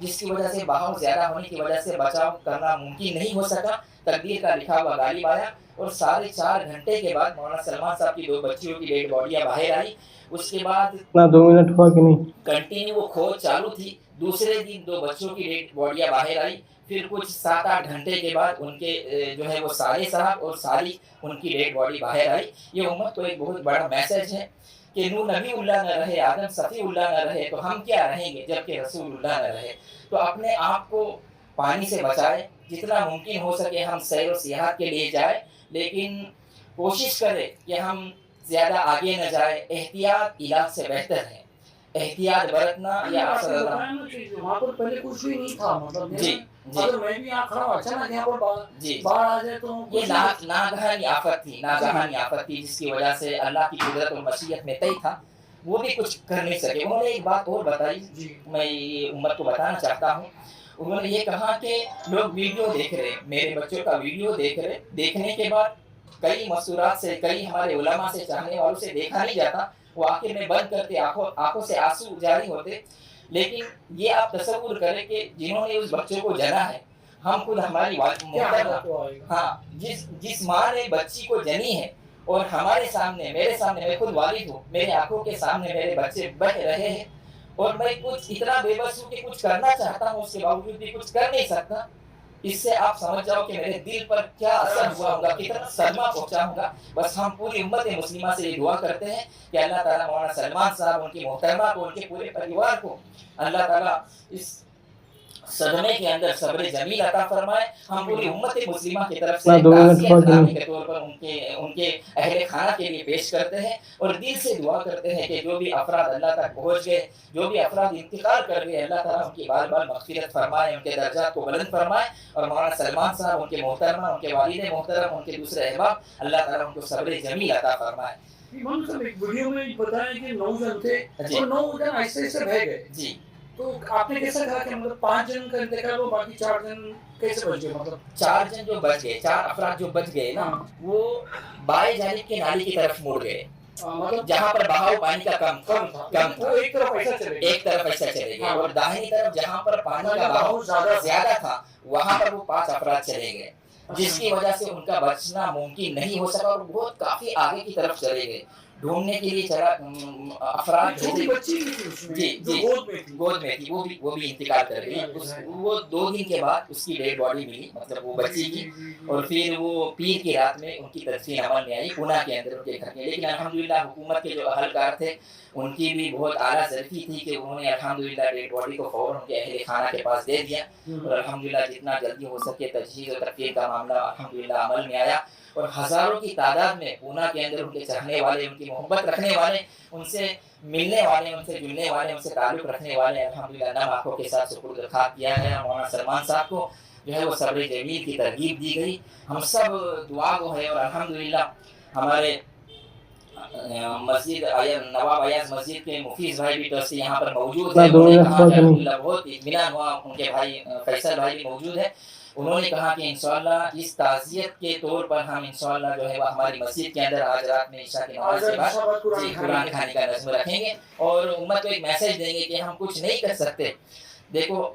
جس کی وجہ سے بہاؤ زیادہ ہونے کی وجہ سے بچاؤ کرنا ممکن نہیں ہو سکا. تقدیر کا لکھا ہوا غالب آیا اور 4.5 گھنٹے کے بعد مولانا سلمان صاحب کی 2 بچیوں کی ڈیڈ باڈیاں باہر آئی. اس کے بعد اتنا 2 منٹ ہوا کہ نہیں؟ کنٹینیو وہ کھوج چالو تھی. دوسرے دن 2 بچوں کی ڈیڈ باڈیاں باہر آئی. پھر کچھ 7-8 گھنٹے کے بعد ان کے جو ہے وہ صالح صاحب اور ساری ان کی ڈیڈ باڈی باہر آئی. یہ امت کو ایک بہت بڑا میسج ہے کہ نو نبی اللہ نہ رہے، آدم صفی اللہ نہ رہے تو ہم کیا رہیں گے جبکہ رسول اللہ نہ رہے. تو اپنے آپ کو پانی سے بچائے، جتنا ممکن ہو سکے ہم سیر و سیاحت کے لیے جائیں، لیکن کوشش کریں کہ ہم زیادہ آگے نہ جائیں. احتیاط علاج سے بہتر ہے. احتیاط برتنا یا وہاں پر پہلے کچھ بھی نہیں تھا، مطلب جی جی اگر میں بھی یہاں کھڑا ہوں اچانک یہاں پر جی باڑھ آ جائے تو یہ ناگہانی آفت تھی، ناگہانی آفت تھی جس کی وجہ سے اللہ کی قدرت اور مشیت میں طے تھا، وہ بھی کچھ کر نہیں سکے. انہوں نے ایک بات اور بتائی، میں یہ امت کو بتانا چاہتا ہوں. انہوں نے یہ کہا کہ لوگ ویڈیو دیکھ رہے، میرے بچوں کا ویڈیو دیکھ رہے، دیکھنے کے بعد کئی مسورات سے، کئی ہمارے علماء سے، چاہنے والوں سے دیکھا نہیں جاتا. وہ آخر میں بند کرتے، آنکھوں سے آنسو جاری ہوتے. لیکن یہ آپ تصور کریں کہ جنہوں نے اس بچوں کو جنا ہے، ہم خود ہماری ہاں جس ماں نے بچی کو جنی ہے اور ہمارے سامنے، میرے سامنے، میں خود والد ہوں، میرے آنکھوں کے سامنے میرے بچے بہ رہے ہیں اور میں کچھ اتنا بے بس ہوں کہ کچھ کرنا چاہتا ہوں، اس کے باوجود بھی کچھ کر نہیں سکتا. اس سے آپ سمجھ جاؤ کہ میرے دل پر کیا اثر ہوا ہوگا، کتنا صدمہ پہنچا ہوگا. بس ہم پوری امت مسلمہ سے یہ دعا کرتے ہیں کہ اللہ تعالیٰ مولانا سلمان صاحب، ان کی محترمہ کو، ان کے پورے پریوار کو اللہ تعالیٰ اس صدمے کے اندر صبر جمیل عطا فرمائے. ہم پوری امت مسلمہ کی طرف سے تعزیت خرامی کے طور پر ان کے اہل خانہ کے لیے پیش کرتے ہیں اور دل سے دعا کرتے ہیں کہ جو بھی افراد اللہ تک پہنچ گئے، جو بھی افراد انتقال کر گئے، اللہ تعالیٰ ان کی بار بار مغفرت فرمائے، ان کے درجات کو بلند فرمائے. اور مولانا سلمان صاحب، ان کے محترمہ، ان کے والد محترم، ان کے دوسرے احباب، اللہ تعالیٰ ان کو صبر جمیل عطا فرمائے. امام صاحب ایک ویڈیو میں بتایا کہ 9 جن تھے اور 9 جن ایسے ایسے بہ گئے. جی تو آپ نے کیسا کہا کہ مطلب 5 جن کا انتقال ہو، باقی 4 جن کیسے بچ گئے؟ مطلب 4 جن جو بچ گئے، 4 افراد جو بچ گئے نا، وہ بائیں جانب کے نالی کی طرف مڑ گئے، مطلب جہاں پر بہاؤ پانی کا کم تھا، وہ ایک طرف ایسا چلے گئے اور داہنی طرف جہاں پر پانی کا بہاؤ زیادہ تھا وہاں پر وہ 5 افراد چلے گئے، جس کی وجہ سے ان کا بچنا ممکن نہیں ہو سکا اور بہت کافی آگے کی طرف چلے گئے. ڈھونڈنے کے لیے چلا افراد چھوٹی بچی جی گود میں تھی، وہ بھی انتقال کر گئی. وہ 2 دن کے بعد اس کی ڈیڈ باڈی ملی، مطلب وہ بچی کی، اور پھر وہ پیر کی رات میں ان کی تدفین عمل میں آئی پونا کے اندر ان کے گھر میں. لیکن الحمدللہ حکومت کے جو اہلکار تھے ان کی بھی بہت اعلیٰ ظرفی تھی کہ انہوں نے الحمدللہ ڈیڈ باڈی کو فوراً ان کے اہل خانہ کے پاس دے دیا اور الحمدللہ جتنا جلدی ہو سکے تجہیز و تکفین کا معاملہ الحمدللہ عمل میں آیا. اور ہزاروں کی تعداد میں پونا کے اندر ان کے چاہنے والے، ان کی محبت رکھنے والے، ان سے ملنے والے، ان سے جلنے والے، ان سے تعلق رکھنے والے الحمدللہ نم آنکھوں کے ساتھ سپرد خاک کیا گیا. مولانا سلمان صاحب کو جو ہے وہ صبر جمیل کی ترغیب دی گئی. ہم سب دعا کو ہے اور الحمدللہ ہمارے مسجد نواب ایاز مسجد کے مفیظ بھائی بھی ٹرسٹی یہاں پر موجود ہیں. انہوں نے کہا کہ الحمدللہ بہت اطمینان ہوا. ان کے بھائی فیصل بھائی بھی موجود ہے. انہوں نے کہا کہ انشاءاللہ اس تعزیت کے طور پر ہم انشاءاللہ جو ہے وہ ہماری مسجد کے اندر آج رات میں عشاء کی نماز کے بعد قرآن کھانے کا نظم رکھیں گے اور امت کو ایک میسج دیں گے کہ ہم کچھ نہیں کر سکتے. دیکھو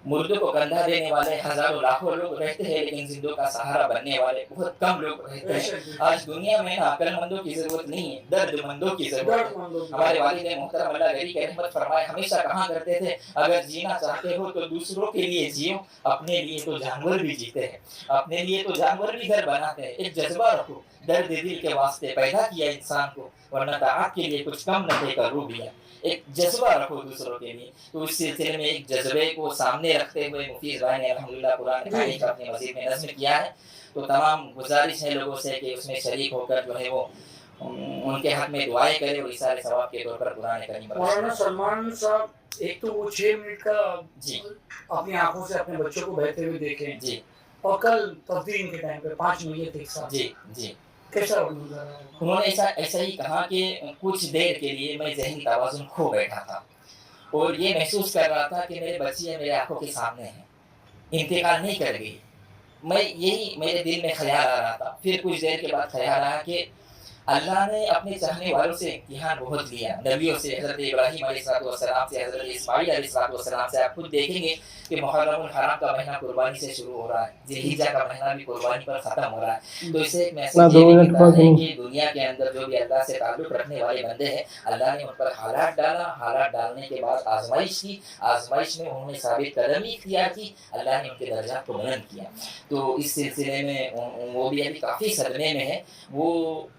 مردوں کو کندھا دینے والے ہزاروں لاکھوں لوگ رہتے ہیں، لیکن زندوں کا سہارا بننے والے بہت کم لوگ رہتے ہیں. آج دنیا میں عقل مندوں کی ضرورت نہیں ہے، درد مندوں کی ضرورت ہے. ہمارے والد محترم اللہ گری کی رحمت فرمائے ہمیشہ کہا کرتے تھے اگر جینا چاہتے ہو تو دوسروں کے لیے جیو، اپنے لیے تو جانور بھی جیتے ہیں، اپنے لیے تو جانور بھی گھر بناتے ہیں. ایک جذبہ رکھو، درد دل کے واسطے پیدا کیا انسان کو، ورنہ طاعت کے لیے کچھ کم نہ دے کر رو دیا. ایک جذبہ رکھو دوسروں کے لیے. تو اس سلسلے میں ایک جذبے کو سامنے رکھتے ہوئے مفیظ بھائی نے الحمدللہ قرآن کھانے کا اپنے مسجد میں نظم کیا ہے. تو تمام گزارش ہے لوگوں سے کہ اس میں شریک ہو کر جو ہے وہ ان کے حق میں دعائیں کرے اور اثار ثواب کے طور پر قرآن کریم. مولانا سلمان صاحب ایک تو وہ 6 منٹ کا جی اپنی آنکھوں سے اپنے بچوں کو بہتے ہوئے دیکھیں جی، اور کل تفدین کے ٹائم پہ 5 میت ایک ساتھ، جی جی، کیسا انہوں نے ایسا ہی کہا کہ کچھ دیر کے لیے میں ذہنی توازن کھو بیٹھا تھا اور یہ محسوس کر رہا تھا کہ میرے بچیاں میرے آنکھوں کے سامنے ہیں، انتقال نہیں کر گئی. میں یہی میرے دل میں خیال آ رہا تھا. پھر کچھ دیر کے بعد خیال آیا کہ اللہ نے اپنے چاہنے والوں سے امتحان بہت لیا، نبیوں سے، حضرت ابراہیم علیہ السلام سے، حضرت اسماعیل علیہ السلام سے. آپ خود دیکھیں گے کہ محرم الحرام کا مہینہ قربانی سے شروع ہو رہا ہے، ذی الحجہ کا مہینہ بھی قربانی پر ختم ہو رہا ہے. تو اس سے ایک میسج یہ بھی ملتا ہے کہ دنیا کے اندر جو بھی اللہ سے تعلق رکھنے والے بندے ہیں، اللہ نے ان پر حالات ڈالا، حالات ڈالنے کے بعد آزمائش کی، آزمائش میں انہوں نے ثابت قدمی اختیار کی، اللہ نے ان کے درجات کو بلند کیا. تو اس سلسلے میں وہ بھی ابھی کافی صدمے میں ہے. وہ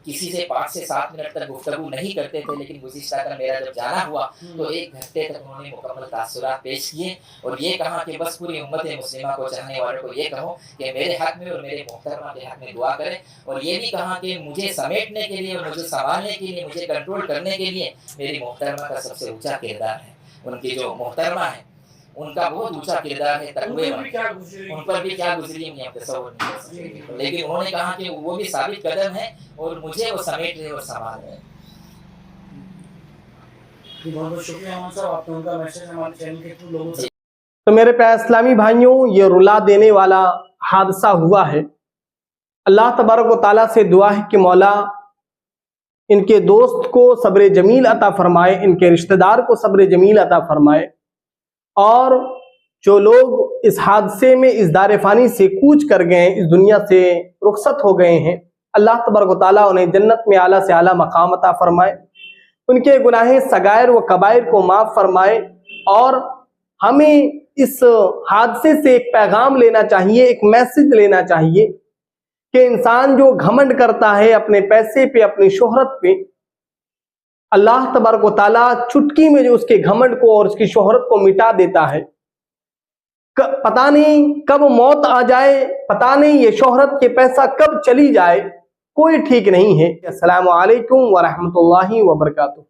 کسی سے 5 سے 7 منٹ تک گفتگو نہیں کرتے تھے، لیکن گزشتہ کل میرا جب جانا ہوا تو 1 گھنٹے تک انہوں نے مکمل تاثرات پیش کیے اور یہ کہا کہ بس پوری امت مسلمہ کو، چاہنے والوں کو یہ کہو کہ میرے حق میں اور میرے محترمہ کے حق میں دعا کریں. اور یہ بھی کہا کہ مجھے سمیٹنے کے لیے اور مجھے سنبھالنے کے لیے، مجھے کنٹرول کرنے کے لیے میری محترمہ کا سب سے اونچا کردار ہے. ان کی جو محترمہ ہے ان کا بہت اونچا کردار ہے، تقوی ان پر بھی کیا گزری ہے ہم تصور نہیں کر سکتے. لیکن انہوں نے کہا کہ وہ بھی ثابت قدم ہے اور مجھے وہ سمیٹ رہے اور سنبھال رہے. بہت بہت شکریہ احمد صاحب، آپ نے ان کا میسج ہمارے چینل کے تھرو لوگوں تک. تو میرے پیارے اسلامی بھائیوں، یہ رلا دینے والا حادثہ ہوا ہے. اللہ تبارک و تعالیٰ سے دعا ہے کہ مولا ان کے دوست کو صبر جمیل عطا فرمائے، ان کے رشتہ دار کو صبر جمیل عطا فرمائے، اور جو لوگ اس حادثے میں اس دار فانی سے کوچ کر گئے ہیں، اس دنیا سے رخصت ہو گئے ہیں، اللہ تبارک و تعالیٰ انہیں جنت میں اعلیٰ سے اعلیٰ مقام عطا فرمائے، ان کے گناہ صغائر و کبائر کو معاف فرمائے. اور ہمیں اس حادثے سے ایک پیغام لینا چاہیے، ایک میسج لینا چاہیے کہ انسان جو گھمنڈ کرتا ہے اپنے پیسے پہ، اپنی شہرت پہ، اللہ تبارک و تعالیٰ چٹکی میں جو اس کے گھمنڈ کو اور اس کی شہرت کو مٹا دیتا ہے. پتہ نہیں کب موت آ جائے، پتہ نہیں یہ شہرت، یہ پیسہ کب چلی جائے، کوئی ٹھیک نہیں ہے. السلام علیکم ورحمۃ اللہ وبرکاتہ.